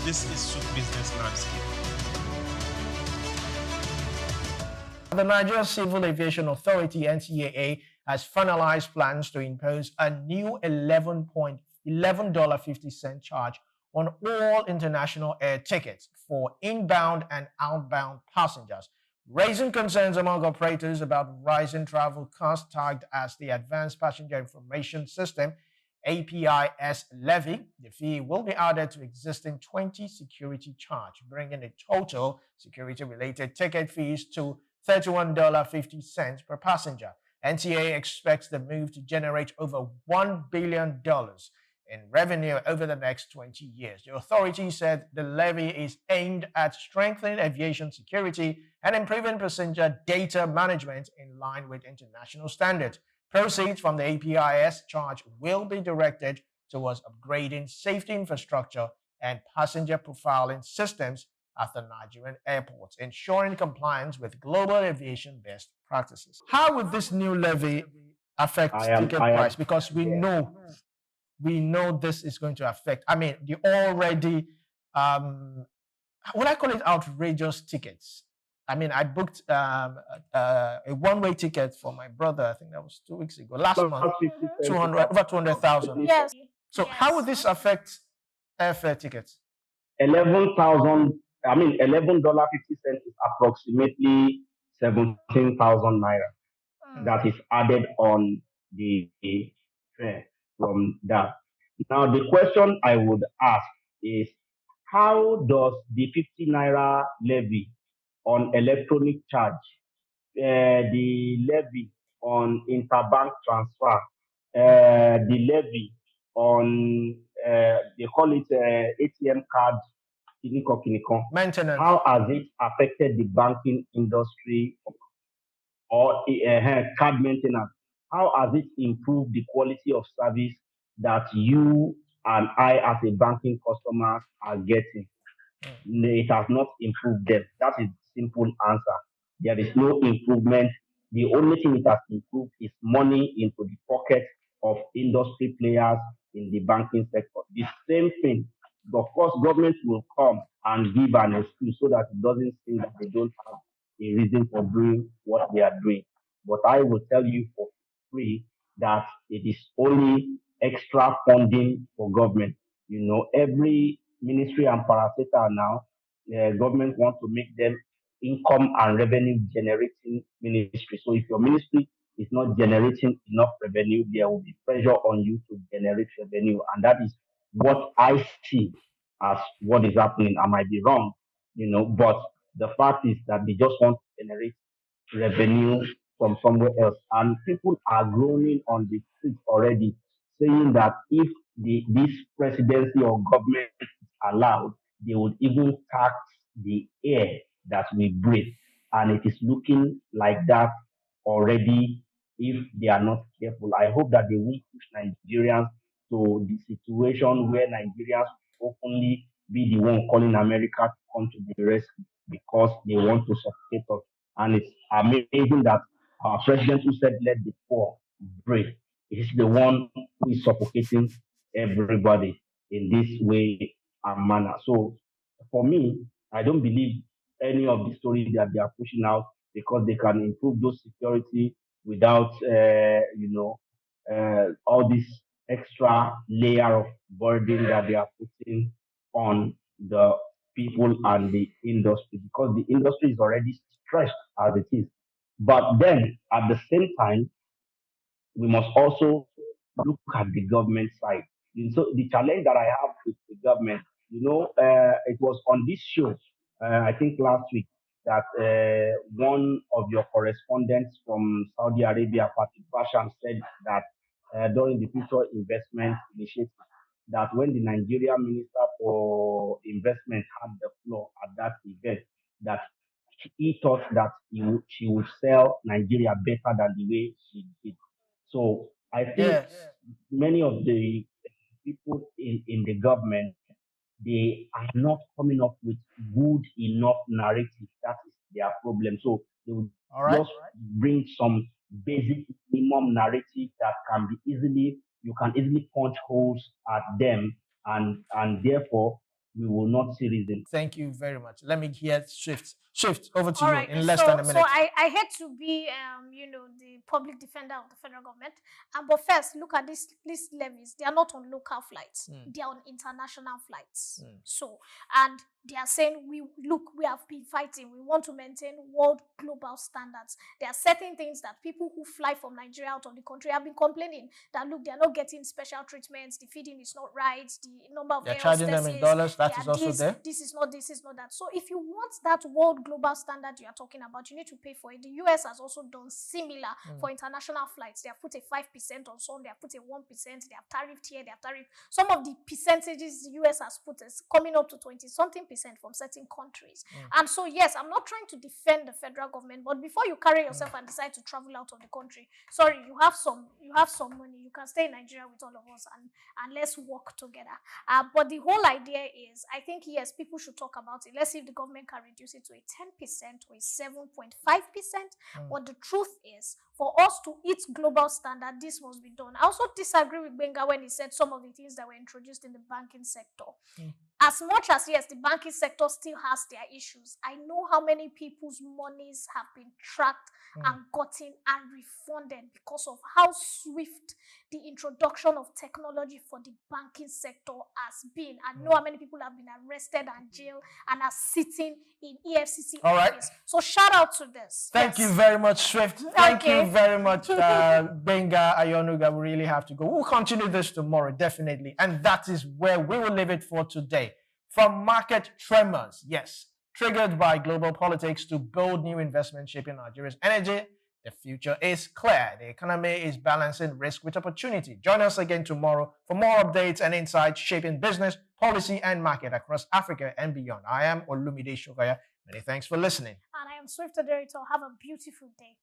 This is SOUQ Business Landscape. The Nigerian Civil Aviation Authority, NCAA, has finalized plans to impose a new $11.50 charge on all international air tickets for inbound and outbound passengers, raising concerns among operators about rising travel costs tagged as the Advanced Passenger Information System APIS levy. The fee will be added to existing 20 security charge, bringing the total security-related ticket fees to $31.50 per passenger. NCAA expects the move to generate over $1 billion in revenue over the next 20 years. The authority said the levy is aimed at strengthening aviation security and improving passenger data management in line with international standards. Proceeds from the APIS charge will be directed towards upgrading safety infrastructure and passenger profiling systems at the Nigerian airports, ensuring compliance with global aviation best practices. How would this new levy affect ticket price? Because we know this is going to affect, the already, what I call it, outrageous tickets. I booked a one-way ticket for my brother. I think that was 2 weeks ago. Last month, over 200,000. Yes. So how would this affect airfare tickets? $11.50 is approximately 17,000 naira. That is added on the fare from that. Now, the question I would ask is, how does the 50 naira levy on electronic charge, the levy on interbank transfer, the levy on, they call it ATM card, maintenance, how has it affected the banking industry or card maintenance? How has it improved the quality of service that you and I as a banking customer are getting? It has not improved them. That is the simple answer. There is no improvement. The only thing it has improved is money into the pocket of industry players in the banking sector. The same thing. Of course, government will come and give an excuse so that it doesn't seem that they don't have a reason for doing what they are doing. But I will tell you for free that it is only extra funding for government. Every ministry and parastatal now, government want to make them income and revenue generating ministry. So if your ministry is not generating enough revenue, there will be pressure on you to generate revenue. And that is what I see as what is happening. I might be wrong, but the fact is that they just want to generate revenue from somewhere else. And people are groaning on the streets already, saying that if this presidency or government is allowed, they would even tax the air that we breathe. And it is looking like that already if they are not careful. I hope that they won't push Nigerians to the situation where Nigerians will openly be the one calling America to come to the rescue because they want to suffocate us. And it's amazing that our president, who said let the poor breathe, is the one who is suffocating everybody in this way and manner. So for me, I don't believe any of the stories that they are pushing out because they can improve those security without, all this extra layer of burden that they are putting on the people and the industry, because the industry is already stretched as it is. But then at the same time, we must also look at the government side. So the challenge that I have with the government, it was on this show, I think last week, that one of your correspondents from Saudi Arabia, Patrick Basham, said that during the Future Investment Initiative, that when the Nigerian Minister for Investment had the floor at that event, that he thought that she would sell Nigeria better than the way she did. So I think many of the people in the government, they are not coming up with good enough narrative. That is their problem. So they will just bring some basic minimum narrative that you can easily punch holes at them, and therefore we will not see reason. Thank you very much. Let me hear Swift. Swift, over to All you right. in less than a minute. So I hate to be, the public defender of the federal government. But first, look at these levies. They are not on local flights. They are on international flights. So, and they are saying, we have been fighting. We want to maintain world global standards. There are certain things that people who fly from Nigeria out of the country have been complaining that, look, they are not getting special treatments. The feeding is not right. The number of they're charging them in dollars. That is also there. This is not that. So if you want that world global standard you are talking about, you need to pay for it. The US has also done similar for international flights. They have put a 5% on some, they have put a 1%, they have tariffed here, they have tariffed. Some of the percentages the US has put is coming up to 20-something% from certain countries. And so, yes, I'm not trying to defend the federal government, but before you carry yourself and decide to travel out of the country, sorry, you have some money. You can stay in Nigeria with all of us and let's work together. But the whole idea is, I think, yes, people should talk about it. Let's see if the government can reduce it to a 10% or a 7.5%. But the truth is, for us to hit global standard, this must be done. I also disagree with Benga when he said some of the things that were introduced in the banking sector. As much as, yes, the banking sector still has their issues, I know how many people's monies have been tracked and gotten and refunded because of how swift the introduction of technology for the banking sector has been. I know how many people have been arrested and jailed and are sitting in EFCC office. So shout out to this. Thank you very much, Swift. Thank you very much, Benga Ayonuga. We really have to go. We'll continue this tomorrow, definitely. And that is where we will leave it for today. From market tremors, yes, triggered by global politics, to bold new investment shaping Nigeria's energy, the future is clear. The economy is balancing risk with opportunity. Join us again tomorrow for more updates and insights shaping business, policy, and market across Africa and beyond. I am Olumide Shogaya. Many thanks for listening. And I am Swift Aderator. Have a beautiful day.